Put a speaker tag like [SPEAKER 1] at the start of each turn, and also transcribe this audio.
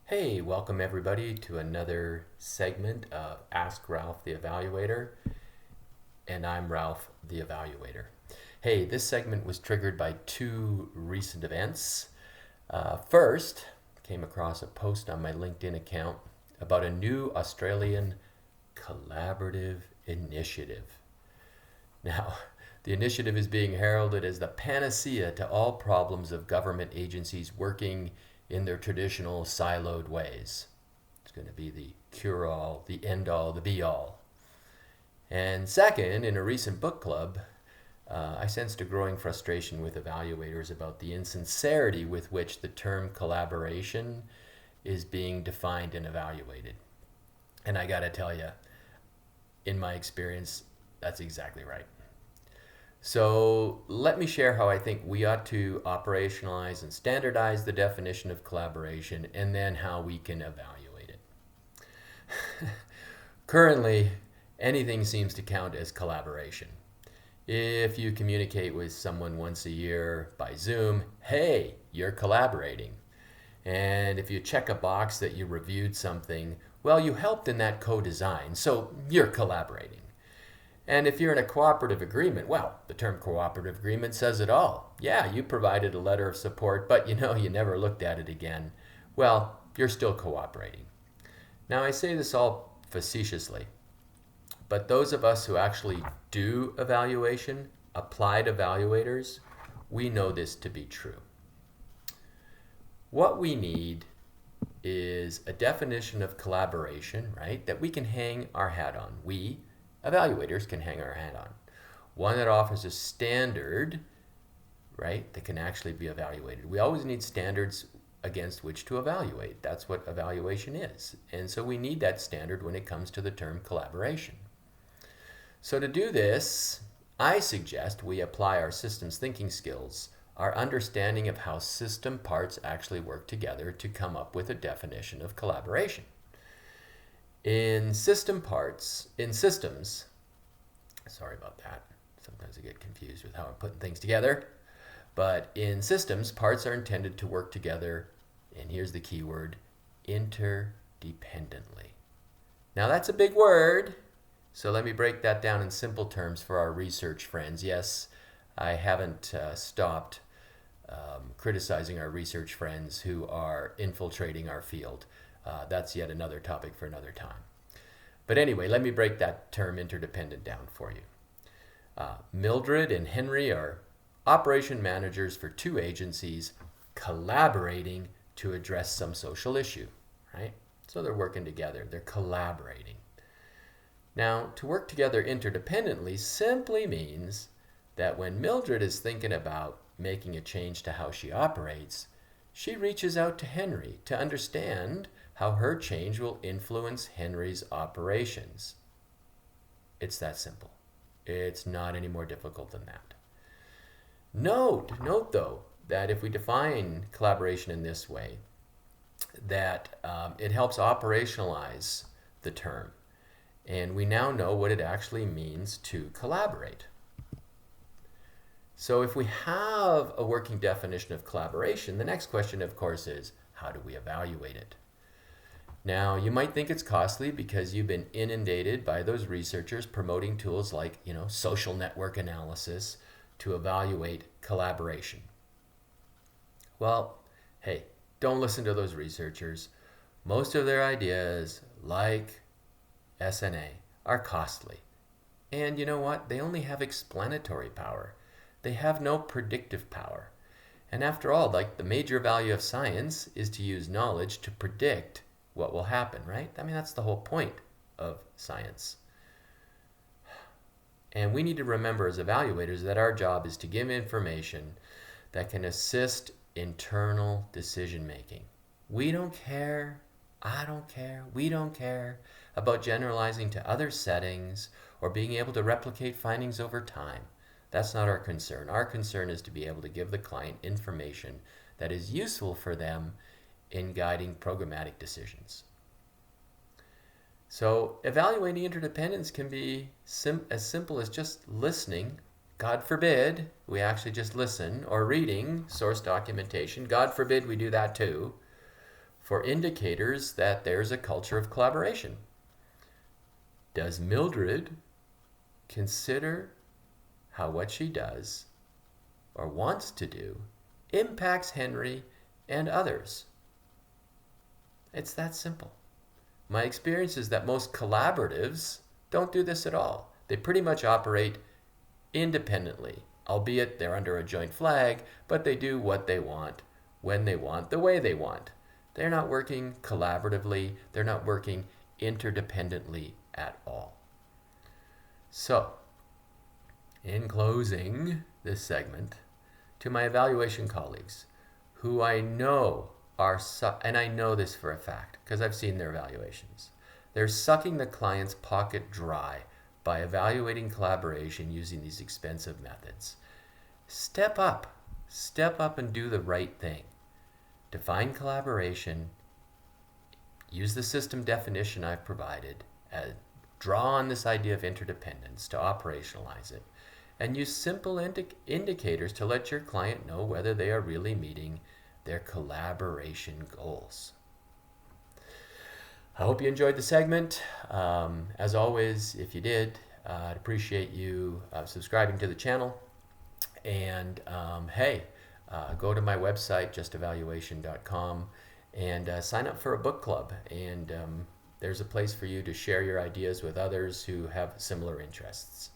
[SPEAKER 1] Hey, welcome everybody to another segment of Ask Ralph the Evaluator, and I'm Ralph the Evaluator. Hey, this segment was triggered by two recent events. First, came across a post on my LinkedIn account about a new Australian collaborative initiative. Now, the initiative is being heralded as the panacea to all problems of government agencies working in their traditional siloed ways. It's going to be the cure-all, the end-all, the be-all. And second, in a recent book club, I sensed a growing frustration with evaluators about the insincerity with which the term collaboration is being defined and evaluated. And I got to tell you, in my experience, that's exactly right. So let me share how I think we ought to operationalize and standardize the definition of collaboration and then how we can evaluate it. Currently, anything seems to count as collaboration. If you communicate with someone once a year by Zoom, hey, you're collaborating. And if you check a box that you reviewed something, well, you helped in that co-design, so you're collaborating. And if you're in a cooperative agreement, well, the term cooperative agreement says it all. Yeah, you provided a letter of support, but you never looked at it again. Well, you're still cooperating. Now, I say this all facetiously, but those of us who actually do evaluation, applied evaluators, we know this to be true. What we need is a definition of collaboration, right, that we can hang our hat on. We, evaluators, can hang our hat on. One that offers a standard, right, that can actually be evaluated. We always need standards against which to evaluate. That's what evaluation is. And so we need that standard when it comes to the term collaboration. So to do this, I suggest we apply our systems thinking skills, our understanding of how system parts actually work together to come up with a definition of collaboration. In systems, sorry about that. Sometimes I get confused with how I'm putting things together. But in systems, parts are intended to work together, and here's the key word, interdependently. Now that's a big word, so let me break that down in simple terms for our research friends. Yes, I haven't stopped criticizing our research friends who are infiltrating our field. That's yet another topic for another time. But anyway, let me break that term interdependent down for you. Mildred and Henry are operation managers for two agencies collaborating to address some social issue, right? So they're working together, they're collaborating. Now, to work together interdependently simply means that when Mildred is thinking about making a change to how she operates, she reaches out to Henry to understand how her change will influence Henry's operations. It's that simple. It's not any more difficult than that. Note though, that if we define collaboration in this way, that it helps operationalize the term. And we now know what it actually means to collaborate. So if we have a working definition of collaboration, the next question, of course, is how do we evaluate it? Now, you might think it's costly because you've been inundated by those researchers promoting tools like, social network analysis to evaluate collaboration. Well, hey, don't listen to those researchers. Most of their ideas, like SNA, are costly. And you know what? They only have explanatory power. They have no predictive power. And after all, like the major value of science is to use knowledge to predict what will happen, right? I mean, that's the whole point of science. And we need to remember as evaluators that our job is to give information that can assist internal decision making. We don't care, I don't care, we don't care about generalizing to other settings or being able to replicate findings over time. That's not our concern. Our concern is to be able to give the client information that is useful for them in guiding programmatic decisions. So evaluating interdependence can be as simple as just listening. God forbid we actually just listen, or reading source documentation. God forbid we do that too. for indicators that there's a culture of collaboration. Does Mildred consider how what she does or wants to do impacts Henry and others? It's that simple. My experience is that most collaboratives don't do this at all. They pretty much operate independently, albeit they're under a joint flag, but they do what they want, when they want, the way they want. They're not working collaboratively, they're not working interdependently at all. So, in closing this segment, to my evaluation colleagues, who I know are, and I know this for a fact because I've seen their evaluations, they're sucking the client's pocket dry by evaluating collaboration using these expensive methods. Step up and do the right thing. Define collaboration, use the system definition I've provided, draw on this idea of interdependence to operationalize it, and use simple indicators to let your client know whether they are really meeting their collaboration goals. I hope you enjoyed the segment. As always, if you did, I'd appreciate you subscribing to the channel. And go to my website, justevaluation.com, and sign up for a book club. And there's a place for you to share your ideas with others who have similar interests.